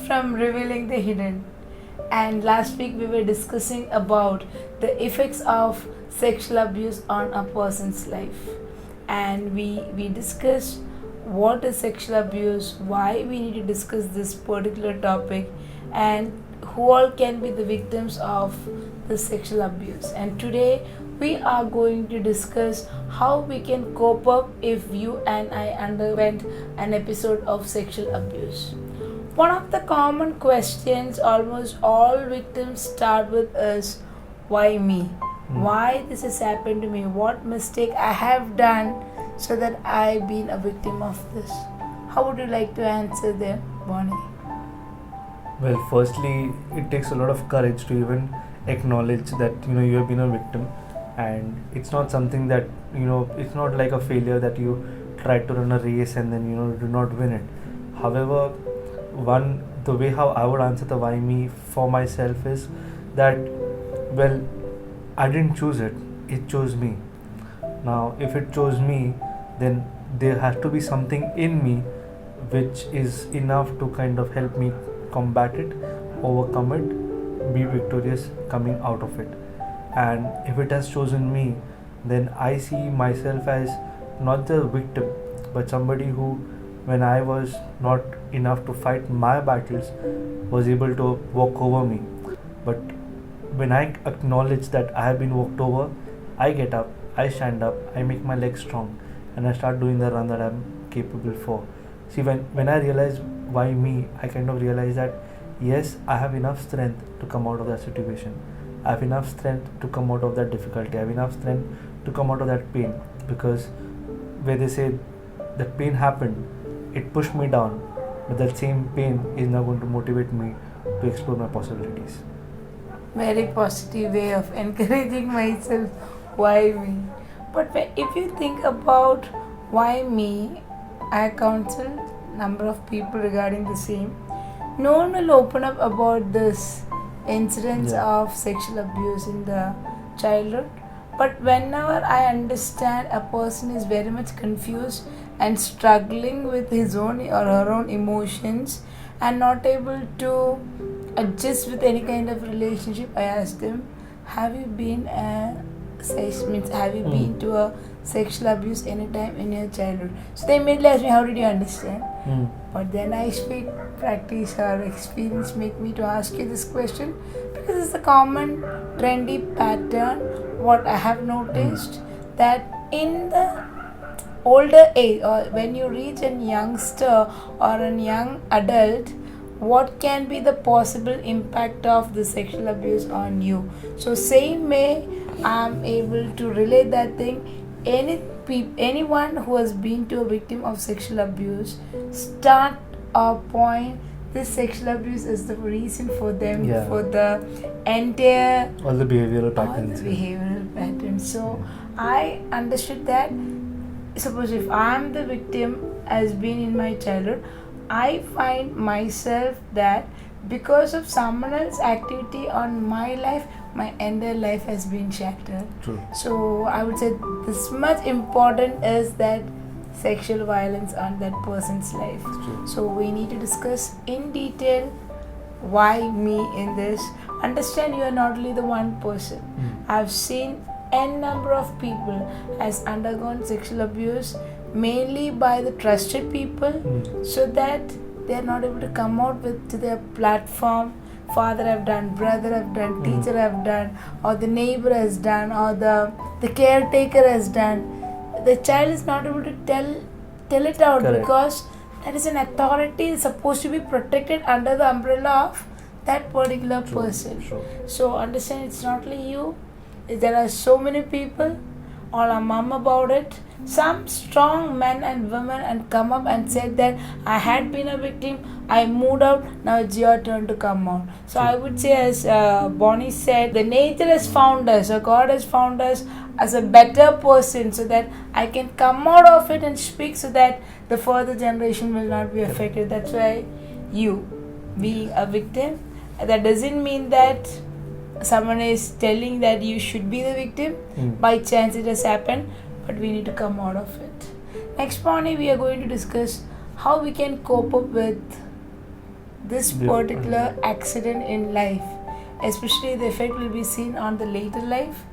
from revealing the hidden. And last week we were discussing about the effects of sexual abuse on a person's life. And we discussed what is sexual abuse, why we need to discuss this particular topic, and who all can be the victims of the sexual abuse. And today we are going to discuss how we can cope up if you and I underwent an episode of sexual abuse. One of the common questions almost all victims start with is, why me? Why this has happened to me? What mistake I have done so that I've been a victim of this? How would you like to answer them, Bonnie? Well, firstly, it takes a lot of courage to even acknowledge that you have been a victim, and it's not something that it's not like a failure that you tried to run a race and then do not win it. However, the way how I would answer the why me for myself is that, well, I didn't choose it, it chose me. Now if it chose me, then there has to be something in me which is enough to kind of help me combat it, overcome it, be victorious coming out of it. And if it has chosen me, then I see myself as not the victim but somebody who, when I was not enough to fight my battles, was able to walk over me. But when I acknowledge that I have been walked over, I get up, I stand up, I make my legs strong, and I start doing the run that I'm capable for. See, when I realize why me, I kind of realize that yes, I have enough strength to come out of that situation. I have enough strength to come out of that difficulty. I have enough strength to come out of that pain, because where they say that pain happened, it pushed me down, but that same pain is now going to motivate me to explore my possibilities. Very positive way of encouraging myself. Why me? But if you think about why me, I counsel number of people regarding the same. No one will open up about this incidents of sexual abuse in the childhood. But whenever I understand a person is very much confused and struggling with his own or her own emotions and not able to adjust with any kind of relationship, I ask them, have you been been to a sexual abuse anytime in your childhood? So they immediately ask me, how did you understand? But then I speak, practice or experience make me to ask you this question, because it's a common trendy pattern. What I have noticed that in the older age, or when you reach a youngster or a young adult, what can be the possible impact of the sexual abuse on you? So same way I'm able to relate that thing. Anyone who has been to a victim of sexual abuse, start a point, this sexual abuse is the reason for them, for the entire all the behavioral patterns. So I understood that, suppose if I'm the victim has been in my childhood, I find myself that because of someone else's activity on my life, my entire life has been shattered. True. So I would say this much important is that sexual violence on that person's life. True. So we need to discuss in detail why me in this. Understand you are not only the one person. I've seen n number of people has undergone sexual abuse mainly by the trusted people, so that they are not able to come out with to their platform. Father have done, brother have done, teacher have done, or the neighbor has done, or the caretaker has done. The child is not able to tell it out. Correct. Because that is an authority supposed to be protected under the umbrella of that particular person. True. So understand, it's not only you. There are so many people all are mum about it. Some strong men and women and come up and said that I had been a victim, I moved out, now it's your turn to come out. So I would say, as Bonnie said, the nature has found us, or God has found us as a better person, so that I can come out of it and speak, so that the further generation will not be affected. That's why you being a victim, that doesn't mean that someone is telling that you should be the victim. By chance it has happened, but we need to come out of it. Next, Bonnie, we are going to discuss how we can cope up with this Yeah. particular accident in life, especially the effect will be seen on the later life,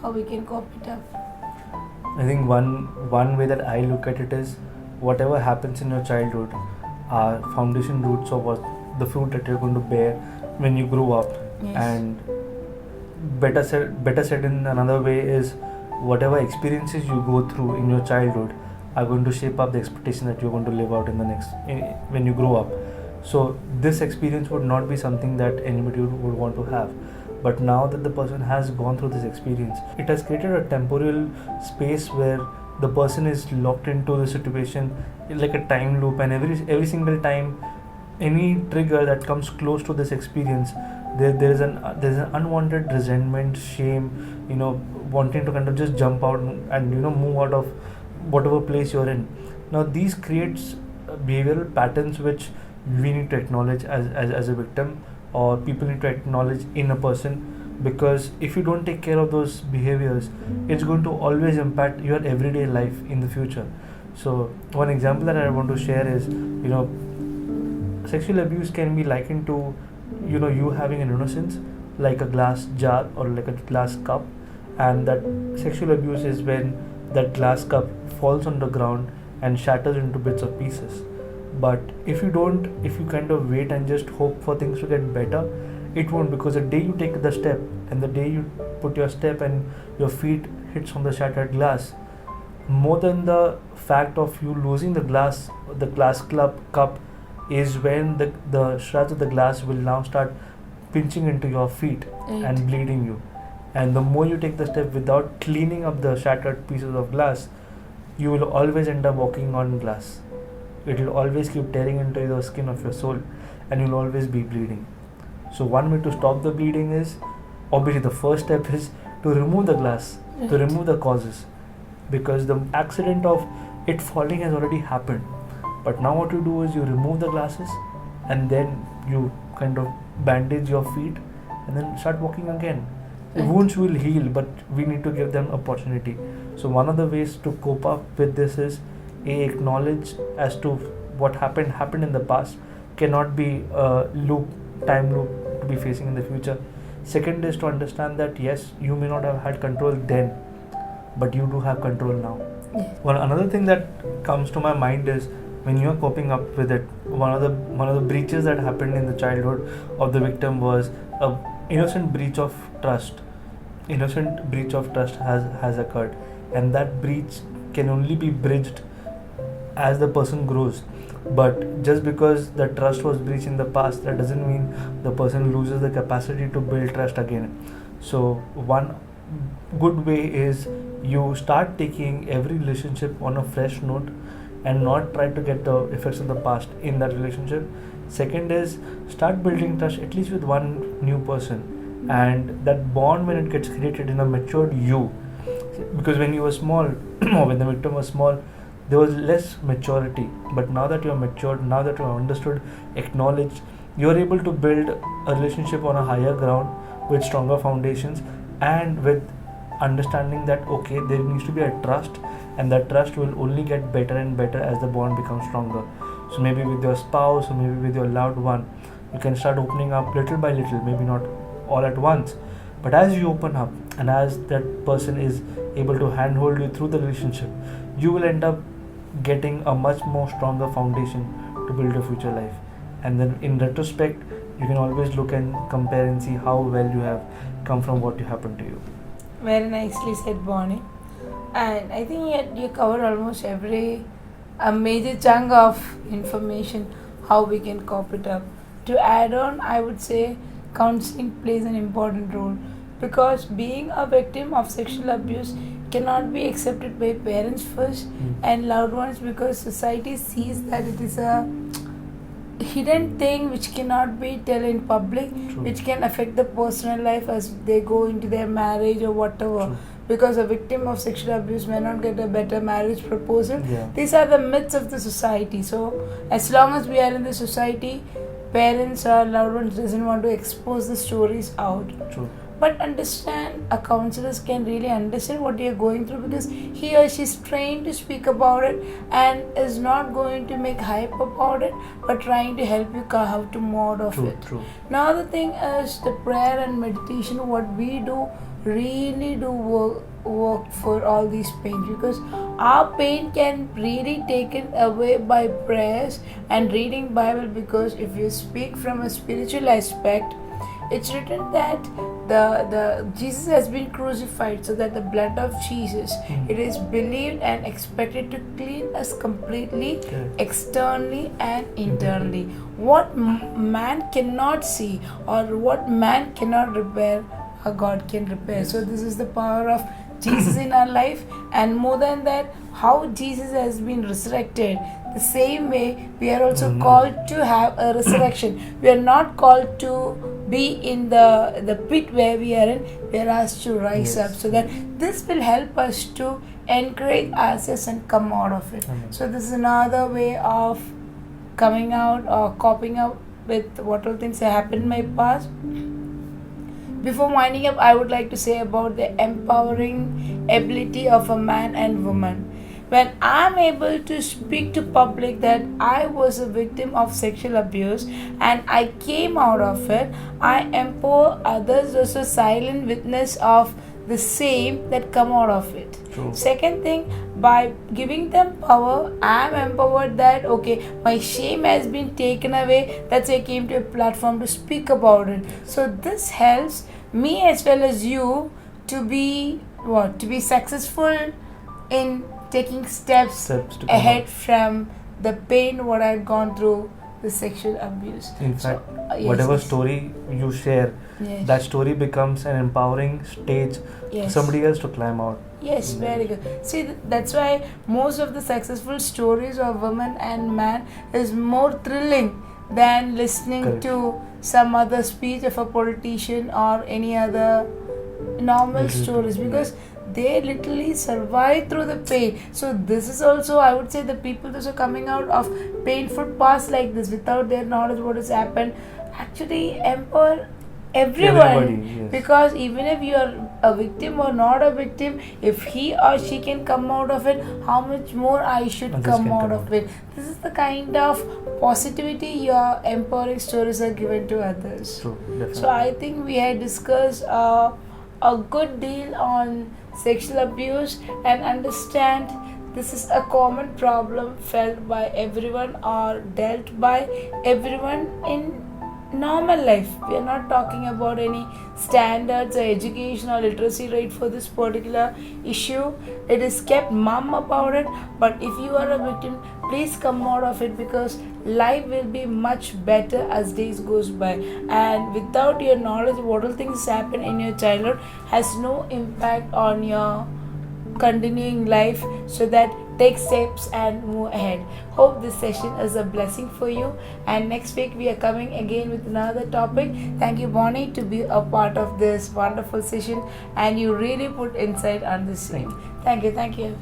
how we can cope it up. I think one way that I look at it is whatever happens in your childhood are foundation roots of what the fruit that you're going to bear when you grow up. Yes. And better said in another way is whatever experiences you go through in your childhood are going to shape up the expectation that you're going to live out in the when you grow up. So this experience would not be something that anybody would want to have. But now that the person has gone through this experience, it has created a temporal space where the person is locked into the situation like a time loop, and every single time any trigger that comes close to this experience, there's an unwanted resentment, shame, wanting to kind of just jump out and move out of whatever place you're in. Now these creates behavioral patterns which we need to acknowledge as a victim, or people need to acknowledge in a person, because if you don't take care of those behaviors, it's going to always impact your everyday life in the future. So one example that I want to share is, sexual abuse can be likened to you having an innocence like a glass jar or like a glass cup, and that sexual abuse is when that glass cup falls on the ground and shatters into bits of pieces. But if you kind of wait and just hope for things to get better, it won't, because the day you take the step and the day you put your step and your feet hits on the shattered glass, more than the fact of you losing the glass cup is when the shards of the glass will now start pinching into your feet and bleeding you. And the more you take the step without cleaning up the shattered pieces of glass, you will always end up walking on glass. It will always keep tearing into the skin of your soul, and you'll always be bleeding. So one way to stop the bleeding is, obviously the first step is to remove the glass, to remove the causes, because the accident of it falling has already happened. But now what you do is you remove the glasses, and then you kind of bandage your feet and then start walking again. Wounds will heal, but we need to give them opportunity. So one of the ways to cope up with this is acknowledge as to what happened in the past cannot be a time loop to be facing in the future. Second is to understand that yes, you may not have had control then, but you do have control now. Yes. Well, another thing that comes to my mind is when you're coping up with it, one of the breaches that happened in the childhood of the victim was a innocent breach of trust. Innocent breach of trust has occurred, and that breach can only be bridged as the person grows. But just because the trust was breached in the past, that doesn't mean the person loses the capacity to build trust again. So one good way is you start taking every relationship on a fresh note and not try to get the effects of the past in that relationship. Second is start building trust at least with one new person, and that bond, when it gets created in a matured you, because when you were small or when the victim was small, there was less maturity. But now that you're matured, now that you're understood, acknowledged, you're able to build a relationship on a higher ground with stronger foundations, and with understanding that okay, there needs to be a trust, and that trust will only get better and better as the bond becomes stronger. So maybe with your spouse or maybe with your loved one, you can start opening up little by little, maybe not all at once, but as you open up and as that person is able to handhold you through the relationship, you will end up getting a much more stronger foundation to build a future life. And then in retrospect, you can always look and compare and see how well you have come from what happened to you. Very nicely said, Bonnie. And I think you covered almost a major chunk of information how we can cope it up. To add on, I would say counseling plays an important role, because being a victim of sexual abuse cannot be accepted by parents first and loved ones, because society sees that it is a hidden thing which cannot be told in public. True. Which can affect the personal life as they go into their marriage or whatever. True. Because a victim of sexual abuse may not get a better marriage proposal. Yeah. These are the myths of the society. So as long as we are in the society, parents or loved ones doesn't want to expose the stories out. True. but understand, a counselor can really understand what you're going through, because he or she is trained to speak about it and is not going to make hype about it, but trying to help you how to more of True, it. true. Now the thing is, the prayer and meditation, what we do really do work for all these pains, because our pain can really taken away by prayers and reading Bible. Because if you speak from a spiritual aspect, it's written that the Jesus has been crucified, so that the blood of Jesus, it is believed and expected to clean us completely, Correct. externally and internally. What man cannot see or what man cannot repair, a God can repair. So this is the power of Jesus in our life. And more than that, how Jesus has been resurrected, the same way we are also called to have a resurrection. We are not called to be in the pit where we are in. We are asked to rise Yes. up, so that this will help us to encourage ourselves and come out of it. Amen. So this is another way of coming out or coping up with what all things have happened in my past. Before winding up, I would like to say about the empowering ability of a man and woman. When I'm able to speak to public that I was a victim of sexual abuse and I came out of it, I empower others as a silent witness of the same that come out of it. True. Second thing, by giving them power, I am empowered that okay, my shame has been taken away. That's why I came to a platform to speak about it. So this helps me as well as you to be what? To be successful in taking steps To come ahead out. from the pain what I've gone through, the sexual abuse. In So, fact, yes, whatever yes. story you share, Yes. that story becomes an empowering stage for Yes. somebody else to climb out. Yes, very good. See, that's why most of the successful stories of women and man is more thrilling than listening Correct. to some other speech of a politician or any other normal Mhm. stories, because they literally survive through the pain. So this is also, I would say, the people those are coming out of painful past like this without their knowledge what has happened actually empower everyone. Everybody, yes. Because even if you are a victim or not a victim, if he or she can come out of it, how much more I should Others come can out come of out. it. This is the kind of positivity your empowering stories are given to others. True, definitely. So I think we had discussed a good deal on sexual abuse, and understand this is a common problem felt by everyone or dealt by everyone in normal life. We are not talking about any standards or education or literacy rate for this particular issue. It is kept mum about it, but if you are a victim, please come out of it, because life will be much better as days goes by. And without your knowledge, what all things happen in your childhood has no impact on your continuing life. So that take steps and move ahead. Hope this session is a blessing for you, and next week we are coming again with another topic. Thank you, Bonnie, to be a part of this wonderful session, and you really put insight on this same. Thank you.